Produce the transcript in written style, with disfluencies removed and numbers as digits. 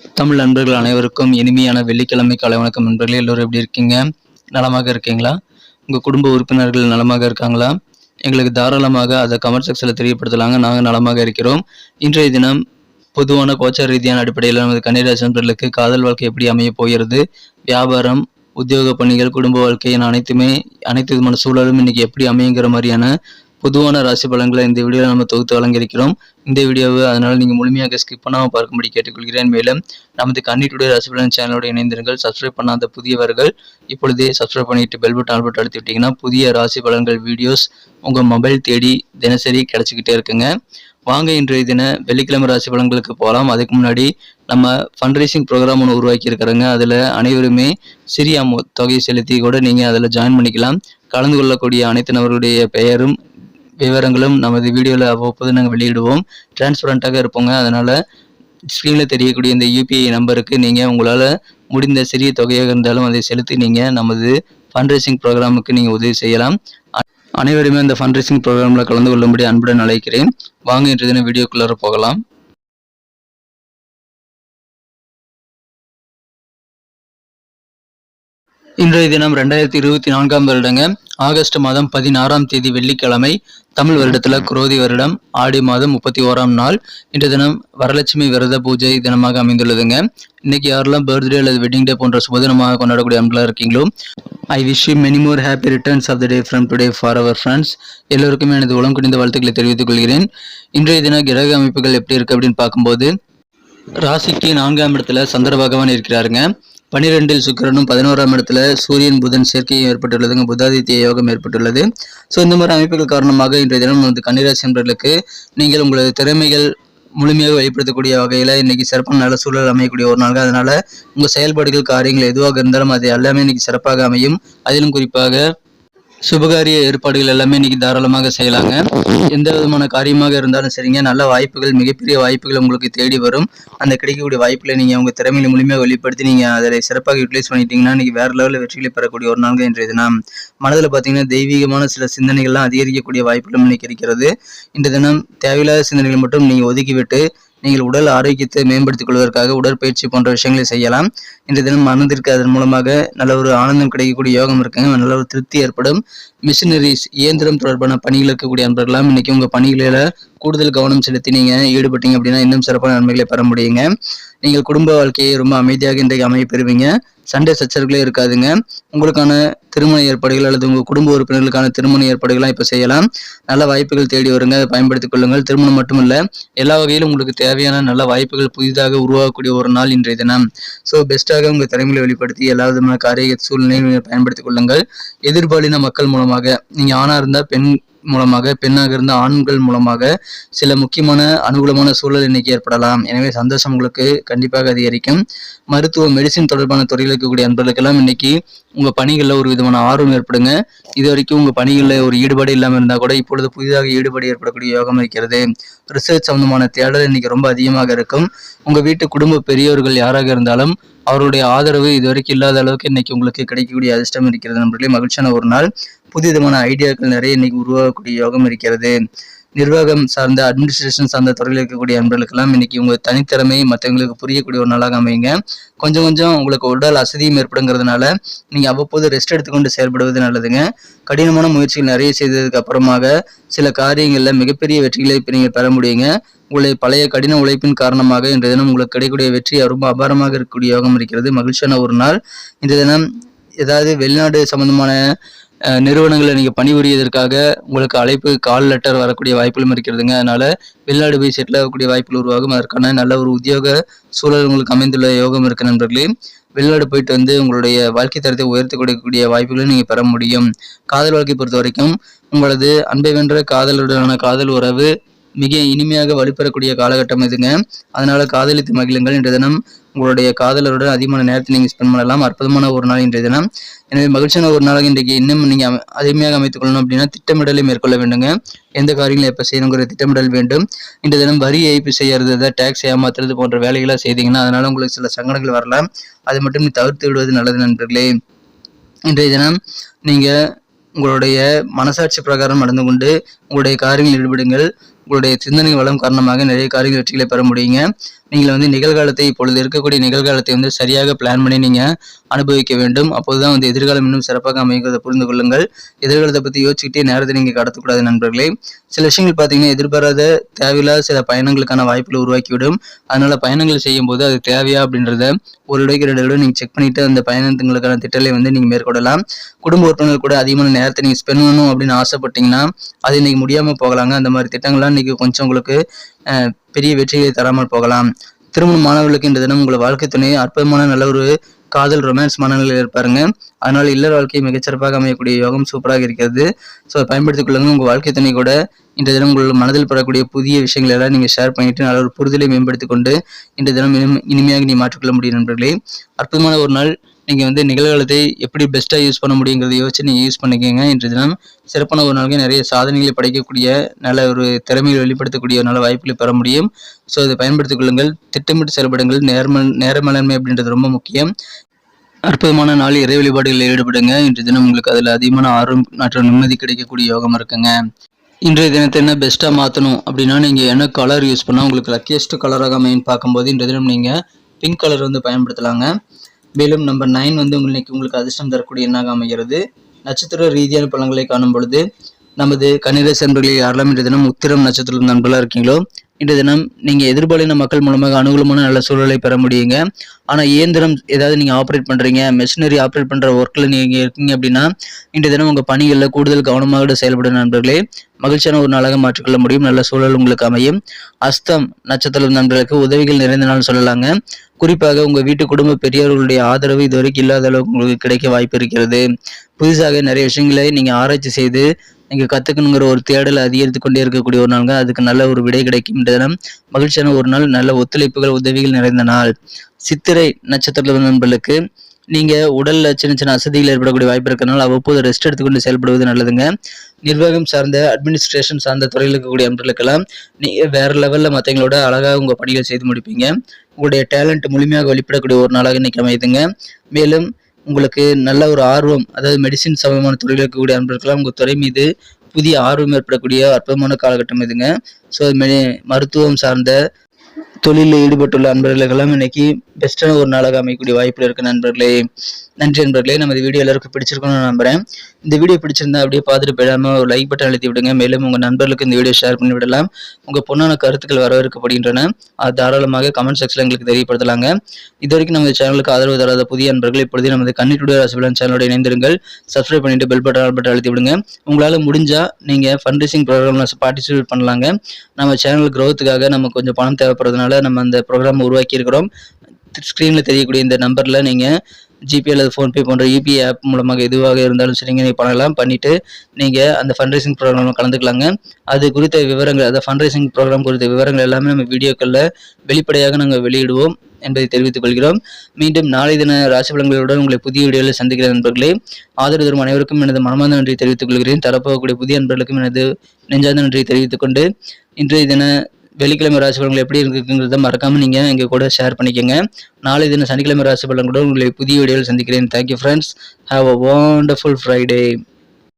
தமிழ் நண்பர்கள் அனைவருக்கும் இனிமையான வெள்ளிக்கிழமை காலை வணக்கம் நண்பர்களே. எல்லோரும் எப்படி இருக்கீங்க? நலமாக இருக்கீங்களா? உங்கள் குடும்ப உறுப்பினர்கள் நலமாக இருக்காங்களா? எங்களுக்கு தாராளமாக அதை கமெண்ட் செக்ஷனில் தெரியப்படுத்தலாங்க. நாங்கள் நலமாக இருக்கிறோம். இன்றைய தினம் பொதுவான கோச்சார ரீதியான அடிப்படையில் நமது கன்னிராசி நண்பர்களுக்கு காதல் வாழ்க்கை எப்படி அமைய போகிறது, வியாபாரம், உத்தியோக பணிகள், குடும்ப வாழ்க்கையின் அனைத்து விதமான சூழலும் இன்னைக்கு எப்படி அமையுங்கிற மாதிரியான பொதுவான ராசி பலன்களை இந்த வீடியோவில் நம்ம தொகுத்து வழங்கியிருக்கிறோம். இந்த வீடியோவை அதனால் நீங்கள் முழுமையாக ஸ்கிப் பண்ணாமல் பார்க்கும்படி கேட்டுக்கொள்கிறேன். மேலும் நமது கன்னி டுடே ராசி பலன் சேனலோடு இணைந்திருங்கள். சப்ஸ்கிரைப் பண்ணாத புதியவர்கள் இப்பொழுதே சப்ஸ்கிரைப் பண்ணிட்டு பெல் பட்டன் ஆல் பட்டன் அழுத்தி விட்டீங்கன்னா புதிய ராசி பலன்கள் வீடியோஸ் உங்கள் மொபைல் தேடி தினசரி கிடைச்சிக்கிட்டே இருக்குங்க. வாங்க இன்றைய தின வெள்ளிக்கிழமை ராசி பலன்களுக்கு போகலாம். அதுக்கு முன்னாடி நம்ம ஃபண்ட் ரைசிங் ப்ரோக்ராம் ஒன்று உருவாக்கி இருக்கிறோங்க. அதில் அனைவருமே சிறிய தொகையை செலுத்தி கூட நீங்கள் அதில் ஜாயின் பண்ணிக்கலாம். கலந்து கொள்ளக்கூடிய அனைத்து நபர்களுடைய பெயரும் விவரங்களும் நமது வீடியோவில் அவ்வப்போது நாங்கள் வெளியிடுவோம். டிரான்ஸ்பரண்ட்டாக இருப்போங்க. அதனால் ஸ்க்ரீனில் தெரியக்கூடிய இந்த யூபிஐ நம்பருக்கு நீங்கள் உங்களால் முடிந்த சிறிய தொகையாக இருந்தாலும் அதை செலுத்தி நீங்கள் நமது ஃபண்ட் ரைசிங் ப்ரோக்ராமுக்கு நீங்கள் உதவி செய்யலாம். அனைவருமே அந்த ஃபண்ட் ரைசிங் ப்ரோக்ராமில் கலந்து கொள்ளும்படி அன்புடன் அழைக்கிறேன். வாங்க இன்றைய தினம் வீடியோக்குள்ளார போகலாம். இன்றைய தினம் 2024 வருடங்க ஆகஸ்ட் மாதம் 16ஆம் தேதி வெள்ளிக்கிழமை, தமிழ் வருடத்தில் குரோதி வருடம் ஆடி மாதம் 31ஆம் நாள். இன்றைய தினம் வரலட்சுமி விரத பூஜை தினமாக அமைந்துள்ளதுங்க. இன்னைக்கு யாரெல்லாம் பர்த்டே அல்லது வெட்டிங் டே போன்ற சுபதினமாக கொண்டாடக்கூடிய அன்பர்களாக இருக்கீங்களோ, I wish you many more happy returns of the day from today for our friends. எல்லோருக்குமே எனது உளம் குனிந்த வாழ்த்துக்களை தெரிவித்துக் கொள்கிறேன். இன்றைய தின கிரக அமைப்புகள் எப்படி இருக்கு அப்படின்னு பார்க்கும்போது, ராசிக்கு 4ஆம் இடத்துல சந்திர பகவான் இருக்கிறாருங்க. 12இல் சுக்கிரனும் 11ஆம் இடத்துல சூரியன் புதன் சேர்க்கையும் ஏற்பட்டுள்ளதுங்க. புதாதித்ய யோகம் ஏற்பட்டுள்ளது. ஸோ இந்த மாதிரி அமைப்புகள் காரணமாக இன்றைய தினம் வந்து கன்னிராசி நண்பர்களுக்கு நீங்கள் உங்களது திறமைகள் முழுமையாக வெளிப்படுத்தக்கூடிய வகையில் இன்னைக்கு சிறப்பான நல்ல சூழல் அமையக்கூடிய ஒரு நாள். அதனால உங்கள் செயல்பாடுகள் காரியங்கள் எதுவாக இருந்தாலும் அது எல்லாமே இன்னைக்கு சிறப்பாக அமையும். அதிலும் குறிப்பாக சுபகாரிய ஏற்பாடுகள் எல்லாமே இன்னைக்கு தாராளமாக செய்யலாங்க. எந்த விதமான காரியமாக இருந்தாலும் சரிங்க, நல்ல வாய்ப்புகள், மிகப்பெரிய வாய்ப்புகள் உங்களுக்கு தேடி வரும். அந்த கிடைக்கக்கூடிய வாய்ப்புகளை நீங்கள் உங்கள் திறமையில முழுமையாக வெளிப்படுத்தி நீங்கள் அதில் சிறப்பாக யூட்டிலைஸ் பண்ணிட்டீங்கன்னா இன்னைக்கு வேற லெவலில் வெற்றிகளை பெறக்கூடிய ஒரு நாள் இன்றைய தினம். மனதில் பார்த்தீங்கன்னா தெய்வீகமான சில சிந்தனைகள்லாம் அதிகரிக்கக்கூடிய வாய்ப்புகளும் இன்னைக்கு இருக்கிறது. இன்றைய தினம் தேவையில்லாத சிந்தனைகள் மட்டும் நீங்கள் ஒதுக்கிவிட்டு நீங்கள் உடல் ஆரோக்கியத்தை மேம்படுத்திக் கொள்வதற்காக உடற்பயிற்சி போன்ற விஷயங்களை செய்யலாம். இன்றைய தினம் மனதிற்கு அதன் மூலமாக நல்ல ஒரு ஆனந்தம் கிடைக்கக்கூடிய யோகம் இருக்குங்க. நல்ல ஒரு திருப்தி ஏற்படும். மிஷினரிஸ், இயந்திரம் தொடர்பான பணிகள் இருக்கக்கூடிய நண்பர்களாம் இன்னைக்கு உங்கள் பணிகளில் கூடுதல் கவனம் செலுத்தி நீங்கள் ஈடுபட்டீங்க அப்படின்னா இன்னும் சிறப்பான நன்மைகளை பெற முடியுங்க. நீங்கள் குடும்ப வாழ்க்கையை ரொம்ப அமைதியாக இன்றைக்கு அமைய பெறுவீங்க. சண்டை சச்சரவுகளே இருக்காதுங்க. உங்களுக்கான திருமண ஏற்பாடுகள் அல்லது உங்கள் குடும்ப உறுப்பினர்களுக்கான திருமண ஏற்பாடுகள்லாம் இப்போ செய்யலாம். நல்ல வாய்ப்புகள் தேடி வருங்க. அதை பயன்படுத்திக் கொள்ளுங்கள். திருமணம் மட்டுமல்ல, எல்லா வகையிலும் உங்களுக்கு தேவையான நல்ல வாய்ப்புகள் புதிதாக உருவாகக்கூடிய ஒரு நாள் இன்றைய தினம். ஸோ பெஸ்ட்டாக உங்கள் திறமைகளை வெளிப்படுத்தி எல்லா விதமான காரிய சூழ்நிலையும் பயன்படுத்திக் கொள்ளுங்கள். எதிர்பாலின மக்கள் மூலமாக, நீங்கள் ஆணாக இருந்தால் பெண் மூலமாக, பெண்ணாக இருந்த ஆண்கள் மூலமாக சில முக்கியமான அனுகூலமான சூழல் இன்னைக்கு ஏற்படலாம். எனவே சந்தோஷம் உங்களுக்கு கண்டிப்பாக அதிகரிக்கும். மருத்துவ மெடிசின் தொடர்பான துறையில் இருக்கக்கூடிய நண்பர்களுக்கெல்லாம் இன்னைக்கு உங்கள் பணிகளில் ஒரு விதமான ஆர்வம் ஏற்படுங்க. இது வரைக்கும் உங்கள் பணிகளில் ஒரு ஈடுபாடு இல்லாமல் இருந்தால் கூட இப்பொழுது புதிதாக ஈடுபாடு ஏற்படக்கூடிய யோகம் இருக்கிறது. ரிசர்ச் சம்பந்தமான தேடல் இன்னைக்கு ரொம்ப அதிகமாக இருக்கும். உங்கள் வீட்டு குடும்ப பெரியவர்கள் யாராக இருந்தாலும் அவருடைய ஆதரவு இதுவரைக்கும் இல்லாத அளவுக்கு இன்னைக்கு உங்களுக்கு கிடைக்கக்கூடிய அதிர்ஷ்டம் இருக்கிறது. நண்பர்களே, மகிழ்ச்சியான ஒரு நாள். புதிய விதமான ஐடியாக்கள் நிறைய இன்னைக்கு உருவாகக்கூடிய யோகம் இருக்கிறது. நிர்வாகம் சார்ந்த, அட்மினிஸ்ட்ரேஷன் சார்ந்த துறையில் இருக்கக்கூடிய நண்பர்களுக்கெல்லாம் இன்னைக்கு உங்கள் தனித்திறமை மற்றவங்களுக்கு புரியக்கூடிய ஒரு நாளாக அமையுங்க. கொஞ்சம் கொஞ்சம் உங்களுக்கு உடல் அசதியும் ஏற்படுங்கிறதுனால நீங்கள் அவ்வப்போது ரெஸ்ட் எடுத்துக்கொண்டு செயல்படுவது நல்லதுங்க. கடினமான முயற்சிகள் நிறைய செய்ததுக்கு அப்புறமாக சில காரியங்களில் மிகப்பெரிய வெற்றிகளை இப்போ நீங்கள் பெற முடியுங்க. உங்களுடைய பழைய கடின உழைப்பின் காரணமாக இன்றைய தினம் உங்களுக்கு கிடைக்கக்கூடிய வெற்றி ரொம்ப அபாரமாக இருக்கக்கூடிய யோகம் இருக்கிறது. மகிழ்ச்சியான ஒரு நாள். இன்றைய தினம் ஏதாவது வெளிநாடு சம்பந்தமான நிறுவனங்களை நீங்கள் பணிபுரியதற்காக உங்களுக்கு அழைப்பு, கால் லெட்டர் வரக்கூடிய வாய்ப்புகளும் இருக்கிறதுங்க. அதனால வெளிநாடு போய் செட்டில் ஆகக்கூடிய வாய்ப்புகள் உருவாகும். அதற்கான நல்ல ஒரு உத்தியோக சூழல் உங்களுக்கு அமைந்துள்ள யோகம் இருக்கு நண்பர்களே. வெளிநாடு போயிட்டு வந்து உங்களுடைய வாழ்க்கை தரத்தை உயர்த்தி கொடுக்கக்கூடிய வாய்ப்புகளை நீங்கள் பெற முடியும். காதல் வாழ்க்கை பொறுத்த வரைக்கும் உங்களது அன்பை வென்ற காதலுடனான காதல் உறவு மிக இனிமையாக வலுப்பெறக்கூடிய காலகட்டம் இதுங்க. அதனால காதலித்து மகிழுங்கள். இன்றைய தினம் உங்களுடைய காதலருடன் அதிகமான நேரத்தை நீங்கள் ஸ்பெண்ட் பண்ணலாம். அற்புதமான ஒரு நாள் இன்றைய தினம். எனவே மகிழ்ச்சியான ஒரு நாளாக இன்றைக்கு இன்னும் நீங்கள் அதிகமாக அமைத்துக் கொள்ளணும் அப்படின்னா திட்டமிடலை மேற்கொள்ள வேண்டுங்க. எந்த காரியங்களும் எப்போ செய்யணுங்கிற திட்டமிடல் வேண்டும். இன்றைய தினம் வரி ஏய்ப்பு செய்யறது, டேக்ஸ் ஏமாத்துறது போன்ற வேலைகளாக செய்தீங்கன்னா அதனால உங்களுக்கு சில சங்கடங்கள் வரலாம். அதை மட்டும் நீ தவிர்த்து விடுவது நல்லது நண்பர்களே. இன்றைய தினம் நீங்கள் உங்களுடைய மனசாட்சி பிரகாரம் நடந்து கொண்டு உங்களுடைய காரியங்களில் ஈடுபடுங்கள். உங்களுடைய சிந்தனை வளம் காரணமாக நிறைய காரியங்கள் வெற்றிகளை பெற முடியுங்க. நீங்கள் வந்து நிகழ்காலத்தை இப்பொழுது இருக்கக்கூடிய நிகழ்காலத்தை வந்து சரியாக பிளான் பண்ணி நீங்கள் அனுபவிக்க வேண்டும். அப்போதுதான் வந்து எதிர்காலம் இன்னும் சிறப்பாக அமைகிறதை புரிந்து கொள்ளுங்கள். எதிர்காலத்தை பற்றி யோசிச்சுக்கிட்டே நேரத்தை நீங்கள் கடத்தக்கூடாது நண்பர்களே. சில விஷயங்கள் பார்த்தீங்கன்னா எதிர்பாராத தேவையில்லாத சில பயணங்களுக்கான வாய்ப்புகளை உருவாக்கிவிடும். அதனால பயணங்கள் செய்யும் போது அது தேவையா அப்படின்றத ஒரு இடைக்கு 2 தடவை நீங்கள் செக் பண்ணிட்டு அந்த பயணங்களுக்கான திட்டங்களை வந்து நீங்கள் மேற்கொள்ளலாம். குடும்ப உறுப்பினர்கள் கூட அதிகமான நேரத்தை நீங்கள் ஸ்பெண்ட் பண்ணணும் அப்படின்னு ஆசைப்பட்டீங்கன்னா அது இன்னைக்கு முடியாமல் போகலாங்க. அந்த மாதிரி திட்டங்கள்லாம் இன்னைக்கு கொஞ்சம் உங்களுக்கு பெரிய வெற்றிகளை தராமல் போகலாம். திருமணம் மாணவர்களுக்கு இந்த தினம் உங்கள் வாழ்க்கை துணை அற்புதமான நல்ல ஒரு காதல் ரொமான்ஸ் மனநிலையில் இருப்பாருங்க. அதனால இல்லற வாழ்க்கை மிகச்சிறப்பாக அமையக்கூடிய யோகம் சூப்பராக இருக்கிறது. ஸோ பயன்படுத்திக் கொள்ளுங்க. உங்கள் வாழ்க்கை துணை கூட இந்த தினம் உங்கள் மனதில் பெறக்கூடிய புதிய விஷயங்கள் எல்லாம் நீங்கள் ஷேர் பண்ணிட்டு நல்ல ஒரு புரிதலை மேம்படுத்திக் கொண்டு இந்த தினம் இனிமையாக நீ மாற்றிக்கொள்ள முடியும் நண்பர்களே. அற்புதமான ஒரு நாள். நீங்கள் வந்து நிகழ்காலத்தை எப்படி பெஸ்ட்டாக யூஸ் பண்ண முடியுங்கிறத யோசிச்சு நீங்கள் யூஸ் பண்ணிக்கோங்க. இன்று தினம் சிறப்பான ஒரு நாளுக்கு நிறைய சாதனைகளை படைக்கக்கூடிய நல்ல ஒரு திறமையை வெளிப்படுத்தக்கூடிய ஒரு நல்ல வாய்ப்புகளை பெற முடியும். ஸோ அதை பயன்படுத்திக் கொள்ளுங்கள். திட்டமிட்டு செயல்படுங்கள். நேர மேலாண்மை அப்படின்றது ரொம்ப முக்கியம். அற்புதமான நாள். இறை வழிபாடுகளில் ஈடுபடுங்க. இன்று தினம் உங்களுக்கு அதில் அதிகமான ஆர்வம் மற்றும் நிம்மதி கிடைக்கக்கூடிய யோகம் இருக்குங்க. இன்றைய தினத்தை என்ன பெஸ்ட்டாக மாற்றணும் அப்படின்னா நீங்கள் என்ன கலர் யூஸ் பண்ணால் உங்களுக்கு லக்கியஸ்ட் கலராக அமைன்னு பார்க்கும்போது இன்றைய தினம் நீங்கள் பிங்க் கலர் வந்து பயன்படுத்தலாங்க. மேலும் நம்பர் 9 வந்து உங்களுக்கு அதிர்ஷ்டம் தரக்கூடிய எண்ணாக அமைகிறது. நட்சத்திர ரீதியான பலன்களை காணும் பொழுது நமது கன்னிராசி நண்பர்களில் யாரெல்லாம் இன்றைய தினம் உத்திரம் நட்சத்திரம் நண்பர்களாக இருக்கீங்களோ இன்றைய தினம் நீங்கள் எதிர்பாலின மக்கள் மூலமாக அனுகூலமான நல்ல சூழலை பெற முடியுங்க. ஆனால் இயந்திரம் ஏதாவது நீங்கள் ஆப்ரேட் பண்ணுறீங்க, மெஷினரி ஆப்ரேட் பண்ணுற ஒர்க்கில் நீங்கள் இருக்கீங்க அப்படின்னா இன்றைய தினம் உங்கள் பணிகளில் கூடுதல் கவனமாக செயல்படும் நண்பர்களே. மகிழ்ச்சியான ஒரு நாளாக மாற்றிக்கொள்ள முடியும். நல்ல சூழல் உங்களுக்கு அமையும். அஸ்தம் நட்சத்திரம் நண்பர்களுக்கு உதவிகள் நிறைந்த நாள் சொல்லலாங்க. குறிப்பாக உங்கள் வீட்டு குடும்ப பெரியவர்களுடைய ஆதரவு இதுவரைக்கும் இல்லாத அளவுக்கு உங்களுக்கு கிடைக்க வாய்ப்பு இருக்கிறது. புதுசாக நிறைய விஷயங்களை நீங்கள் ஆராய்ச்சி செய்து நீங்கள் கற்றுக்கணுங்கிற ஒரு தேடலை அதிகரித்து கொண்டே இருக்கக்கூடிய ஒரு நாளுங்க. அதுக்கு நல்ல ஒரு விடை கிடைக்கும் தினம். மகிழ்ச்சியான ஒரு நாள். நல்ல ஒத்துழைப்புகள் உதவிகள் நிறைந்த நாள். சித்திரை நட்சத்திர நண்பர்களுக்கு நீங்கள் உடலில் சின்ன சின்ன அசதிகள் ஏற்படக்கூடிய வாய்ப்பு இருக்கிறனால அவ்வப்போது ரெஸ்ட் எடுத்துக்கொண்டு செயல்படுவது நல்லதுங்க. நிர்வாகம் சார்ந்த அட்மினிஸ்ட்ரேஷன் சார்ந்த துறையில் இருக்கக்கூடிய நண்பர்களுக்கெல்லாம் நீங்கள் வேறு லெவலில் மற்றவங்களோட அழகாக உங்கள் பணிகள் செய்து முடிப்பீங்க. உங்களுடைய டேலண்ட் முழுமையாக வெளிப்படக்கூடிய ஒரு நாளாக இன்னைக்கு அமையுதுங்க. மேலும் உங்களுக்கு நல்ல ஒரு ஆர்வம், அதாவது மெடிசின் சம்பந்தமான துறையில் இருக்கக்கூடிய நண்பர்களாம் உங்கள் துறை மீது புதிய ஆர்வம் ஏற்படக்கூடிய அற்புதமான காலகட்டம் இதுங்க. ஸோ மருத்துவம் சார்ந்த தொழிலில் ஈடுபட்டுள்ள நண்பர்களுக்கெல்லாம் இன்னைக்கு பெஸ்ட்டான ஒரு நாளாக அமைக்கக்கூடிய வாய்ப்பு இருக்கு நண்பர்களே. நன்றி நண்பர்களே. நம்ம இந்த வீடியோ எல்லாருக்கும் பிடிச்சிருக்கணும்னு நம்புறேன். இந்த வீடியோ பிடிச்சிருந்தா அப்படியே பார்த்துட்டு போயிடாம ஒரு லைக் பட்டன் அழுத்தி விடுங்க. மேலும் உங்கள் நண்பர்களுக்கு இந்த வீடியோ ஷேர் பண்ணி விடலாம். உங்கள் பொண்ணான கருத்துக்கள் வரவேற்கப்படுகின்றன. அது தாராளமாக கமெண்ட் செக்ஷனில் எங்களுக்கு தெரியப்படுத்தலாங்க. இது வரைக்கும் நம்ம சேனலுக்கு ஆதரவு தராத புதிய நண்பர்கள் இப்பொழுது நமது கன்னி டுடே ராசி பலன் சேனலோட இணைந்திருங்கள். சப்ஸ்கிரைப் பண்ணிட்டு பெல் பட்டன் அழுத்தி விடுங்க. உங்களால் முடிஞ்சா நீங்கள் ஃபண்ட் ரைசிங் ப்ரோக்ராம்ல பார்ட்டிசிபேட் பண்ணலாங்க. நம்ம சேனல் க்ரோத்துக்காக நம்ம கொஞ்சம் பணம் தேவைப்படுறதுனால நம்ம அந்த ப்ரோக்ராம் உருவாக்கி இருக்கிறோம். ஸ்க்ரீனில் தெரியக்கூடிய இந்த நம்பரில் நீங்கள் ஜிபே அல்லது ஃபோன்பே போன்ற யூபிஐ ஆப் மூலமாக எதுவாக இருந்தாலும் சரிங்க நீங்கள் பண்ணலாம். பண்ணிவிட்டு நீங்கள் அந்த ஃபண்ட் ரைசிங் ப்ரோக்ராமில் கலந்துக்கலாங்க. அது குறித்த விவரங்கள், அதாவது ஃபண்ட் ரைசிங் ப்ரோக்ராம் குறித்த விவரங்கள் எல்லாமே நம்ம வீடியோக்களில் வெளிப்படையாக நாங்கள் வெளியிடுவோம் என்பதை தெரிவித்துக் கொள்கிறோம். மீண்டும் நாளை தின ராசி பலன்களுடன் உங்களை புதிய வீடியோவில் சந்திக்கிற நண்பர்களே. ஆதரவு தரும் அனைவருக்கும் எனது மனமார்ந்த நன்றியை தெரிவித்துக் கொள்கிறேன். தரப்போகக்கூடிய புதிய நண்பர்களுக்கும் எனது நெஞ்சார்ந்த நன்றியை தெரிவித்துக் கொண்டு இன்றைய தின வெள்ளிக்கிழமை ராசி பலன்கள் எப்படி இருக்குங்கிறத மறக்காம நீங்க எங்க கூட ஷேர் பண்ணிக்கோங்க. நாளை தினம் சனிக்கிழமை ராசி பலன்களுடன் உங்களை புதிய வீடியோவில் சந்திக்கிறேன். Thank you friends. Have a wonderful Friday.